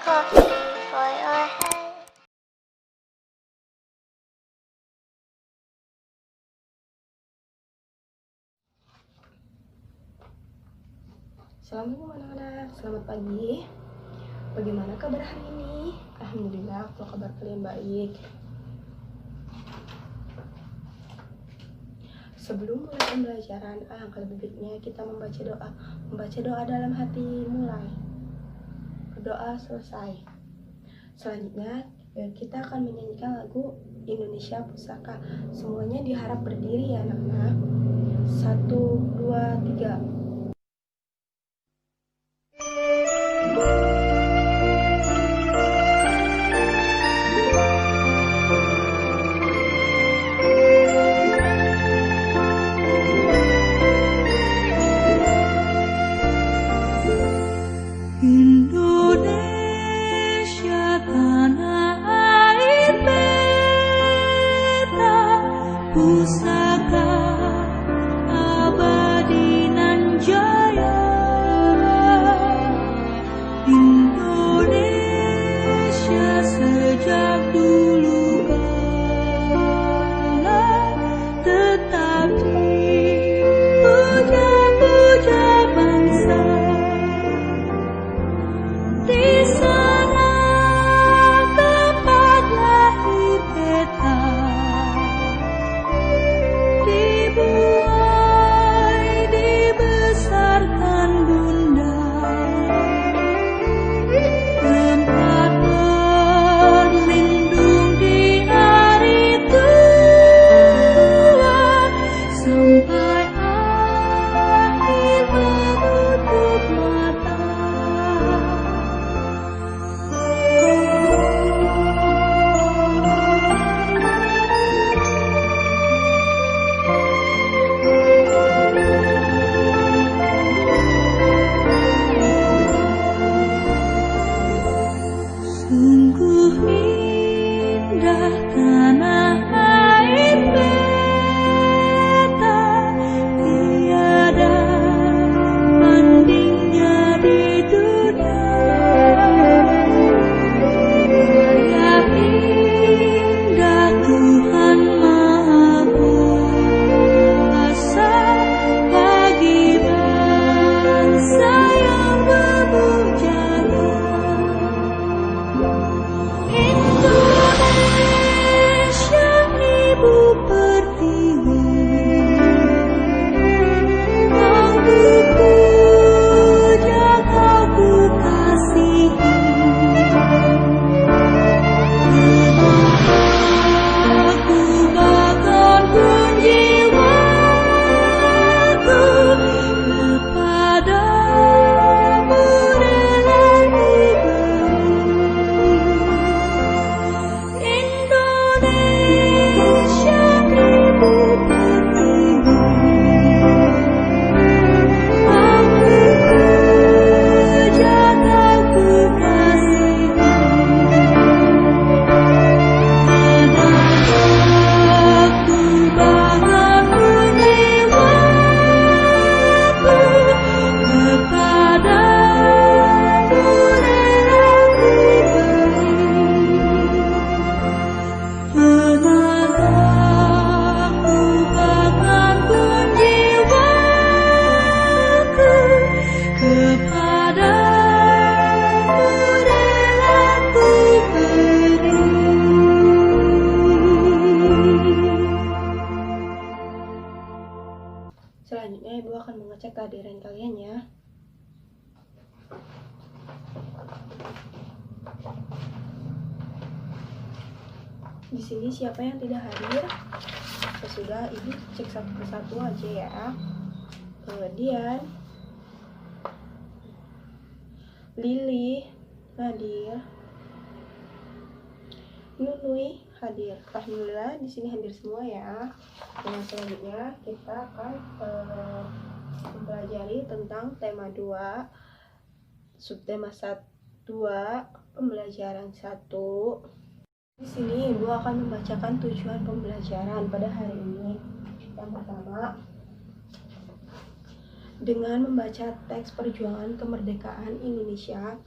Assalamualaikum anak-anak, selamat pagi. Bagaimana kabar hari ini? Alhamdulillah, kalau kabar kalian baik. Sebelum mulai pembelajaran, alangkah lebih baiknya kita membaca doa. Membaca doa dalam hati mulai, berdoa selesai. Selanjutnya kita akan menyanyikan lagu Indonesia Pusaka. Semuanya diharap berdiri ya anak-anak. 1, 2, 3. Indonesia tanah air beta, pusaka abadi nan jaya. Indonesia sejak dulu kala tetap dipuja-puja bangsa. Di sana tempat lahir beta, dibuai dibesarkan bunda, tempat berlindung di hari tua, sampai akhir menutup mata. Sungguh indah tanah air beta, tiada bandingnya di dunia. Raya indah Tuhan Maha Kuasa bagi bangsa yang berpujara. Indonesia ibu pertiwi, kau ku puja, kau ku kasihi. Aku bahkan pun jiwaku kepadamu rela diberi. Indonesia ibu pertiwi, aku puja, kau ku kasihi. Aku bahkan pun jiwaku kepadamu rela diberi. Tenagaku bahkan pun jiwaku kepadamu rela kuberi. Selanjutnya Ibu akan mengecek kehadiran kalian ya. Di sini siapa yang tidak hadir? Sudah, Ibu cek satu persatu aja ya. Dian, Lili hadir, Nunui hadir. Alhamdulillah di sini hadir semua ya. Nah, selanjutnya kita akan mempelajari tentang tema 2, subtema 2, pembelajaran 1. Di sini Ibu akan membacakan tujuan pembelajaran pada hari ini. Yang pertama, dengan membaca teks perjuangan kemerdekaan Indonesia,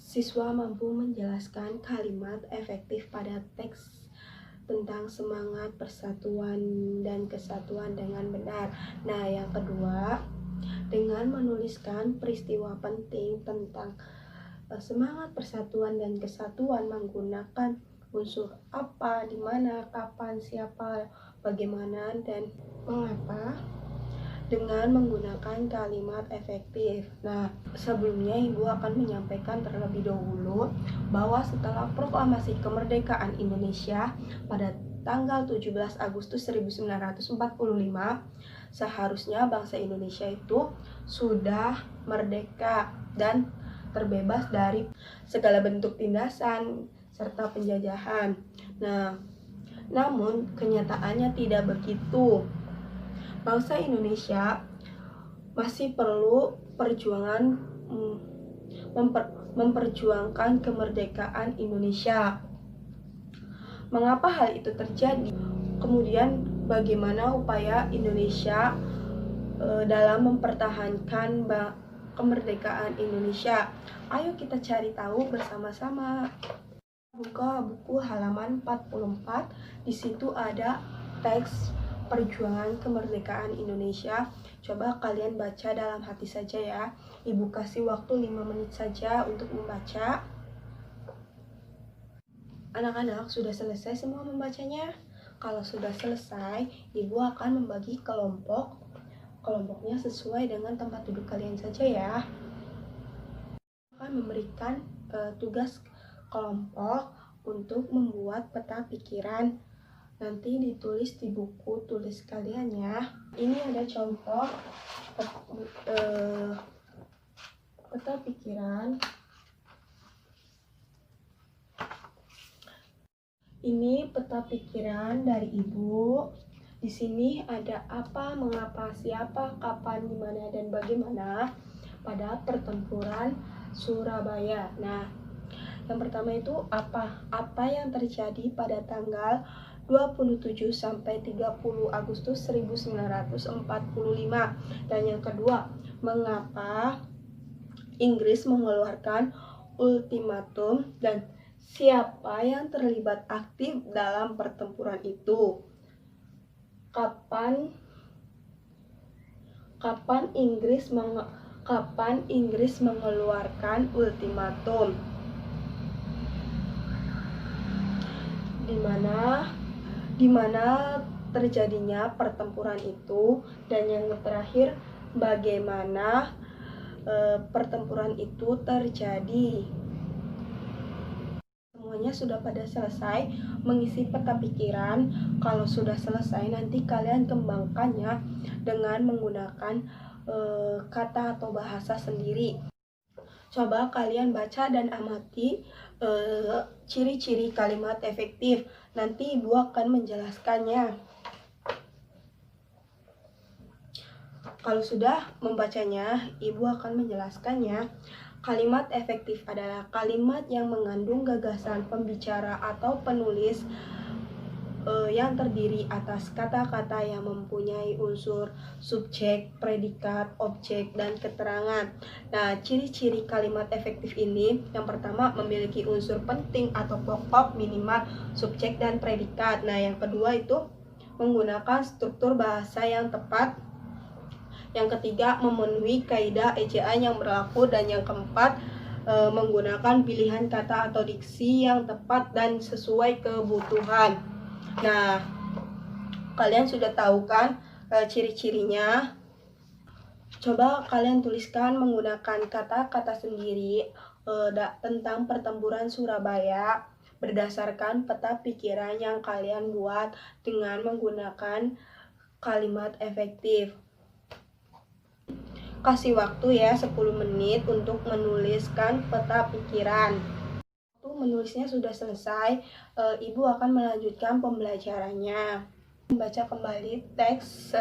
siswa mampu menjelaskan kalimat efektif pada teks tentang semangat persatuan dan kesatuan dengan benar. Nah, yang kedua, dengan menuliskan peristiwa penting tentang semangat persatuan dan kesatuan menggunakan unsur apa, di mana, kapan, siapa, bagaimana, dan mengapa dengan menggunakan kalimat efektif. Nah, sebelumnya Ibu akan menyampaikan terlebih dahulu bahwa setelah proklamasi kemerdekaan Indonesia pada tanggal 17 Agustus 1945, seharusnya bangsa Indonesia itu sudah merdeka dan terbebas dari segala bentuk tindasan serta penjajahan. Nah, namun kenyataannya tidak begitu. Bangsa Indonesia masih perlu perjuangan memperjuangkan kemerdekaan Indonesia. Mengapa hal itu terjadi? Kemudian bagaimana upaya Indonesia dalam mempertahankan kemerdekaan Indonesia? Ayo kita cari tahu bersama-sama. Buka buku halaman 44. Di situ ada teks perjuangan kemerdekaan Indonesia. Coba kalian baca dalam hati saja ya. Ibu kasih waktu 5 menit saja untuk membaca. Anak-anak sudah selesai semua membacanya? Kalau sudah selesai, Ibu akan membagi kelompok. Kelompoknya sesuai dengan tempat duduk kalian saja ya. Akan memberikan tugas kelompok untuk membuat peta pikiran. Nanti ditulis di buku tulis kalian ya. Ini ada contoh peta pikiran. Ini peta pikiran dari Ibu. Di sini ada apa, mengapa, siapa, kapan, di mana, dan bagaimana pada pertempuran Surabaya. Nah, yang pertama itu apa? Apa yang terjadi pada tanggal 27 sampai 30 Agustus 1945. Dan yang kedua, mengapa Inggris mengeluarkan ultimatum dan siapa yang terlibat aktif dalam pertempuran itu? Kapan Inggris mengeluarkan ultimatum? Di mana terjadinya pertempuran itu? Dan yang terakhir, bagaimana pertempuran itu terjadi? Semuanya sudah pada selesai mengisi peta pikiran. Kalau sudah selesai, nanti kalian kembangkannya dengan menggunakan kata atau bahasa sendiri. Coba kalian baca dan amati ciri-ciri kalimat efektif. Nanti Ibu akan menjelaskannya. Kalau sudah membacanya, Ibu akan menjelaskannya. Kalimat efektif adalah kalimat yang mengandung gagasan pembicara atau penulis yang terdiri atas kata-kata yang mempunyai unsur subjek, predikat, objek, dan keterangan. Nah, ciri-ciri kalimat efektif ini yang pertama memiliki unsur penting atau pokok minimal subjek dan predikat. Nah, yang kedua itu menggunakan struktur bahasa yang tepat. Yang ketiga, memenuhi kaidah ejaan yang berlaku. Dan yang keempat, menggunakan pilihan kata atau diksi yang tepat dan sesuai kebutuhan. Nah, kalian sudah tahu kan ciri-cirinya? Coba kalian tuliskan menggunakan kata-kata sendiri tentang pertempuran Surabaya berdasarkan peta pikiran yang kalian buat dengan menggunakan kalimat efektif. Kasih waktu ya 10 menit untuk menuliskan peta pikiran. Menulisnya sudah selesai, Ibu akan melanjutkan pembelajarannya. Membaca kembali teks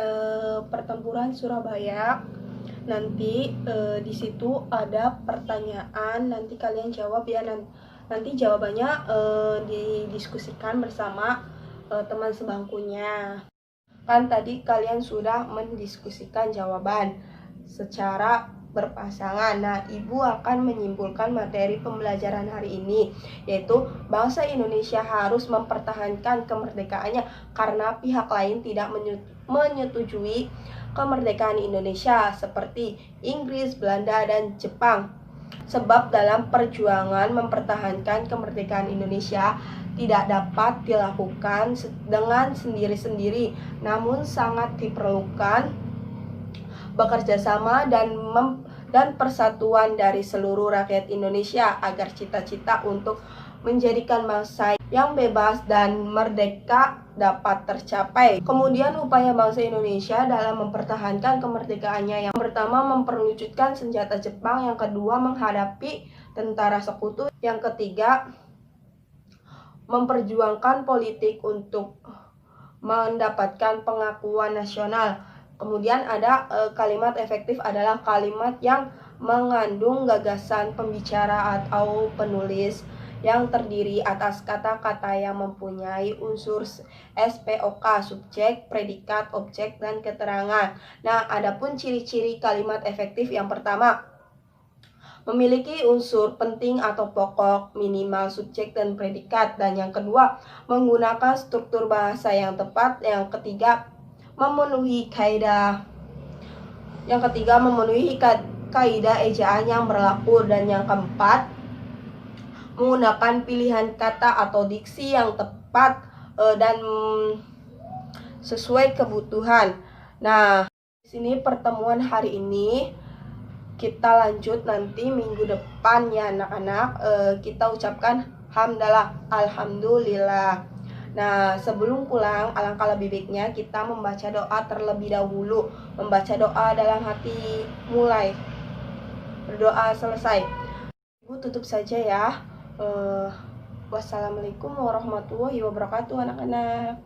pertempuran Surabaya. Nanti di situ ada pertanyaan, nanti kalian jawab ya. Nanti jawabannya didiskusikan bersama teman sebangkunya. Kan tadi kalian sudah mendiskusikan jawaban secara berpasangan. Nah, Ibu akan menyimpulkan materi pembelajaran hari ini, yaitu bangsa Indonesia harus mempertahankan kemerdekaannya karena pihak lain tidak menyetujui kemerdekaan Indonesia seperti Inggris, Belanda, dan Jepang. Sebab dalam perjuangan mempertahankan kemerdekaan Indonesia tidak dapat dilakukan dengan sendiri-sendiri, namun sangat diperlukan bekerja sama dan persatuan dari seluruh rakyat Indonesia agar cita-cita untuk menjadikan bangsa yang bebas dan merdeka dapat tercapai. Kemudian upaya bangsa Indonesia dalam mempertahankan kemerdekaannya, yang pertama memperwujudkan senjata Jepang, yang kedua menghadapi tentara sekutu, yang ketiga memperjuangkan politik untuk mendapatkan pengakuan nasional. Kemudian ada kalimat efektif adalah kalimat yang mengandung gagasan pembicara atau penulis yang terdiri atas kata-kata yang mempunyai unsur SPOK, subjek, predikat, objek, dan keterangan. Nah, adapun ciri-ciri kalimat efektif yang pertama, memiliki unsur penting atau pokok, minimal subjek dan predikat. Dan yang kedua, menggunakan struktur bahasa yang tepat. Yang ketiga, memenuhi kaidah. Yang ketiga, memenuhi kaidah ejaan yang berlaku. Dan yang keempat, menggunakan pilihan kata atau diksi yang tepat dan sesuai kebutuhan. Nah, di sini pertemuan hari ini. Kita lanjut nanti minggu depan ya anak-anak. Kita ucapkan hamdalah, alhamdulillah. Nah, sebelum pulang, alangkah lebih baiknya kita membaca doa terlebih dahulu. Membaca doa dalam hati mulai, berdoa selesai. Ibu tutup saja ya. Wassalamualaikum warahmatullahi wabarakatuh anak-anak.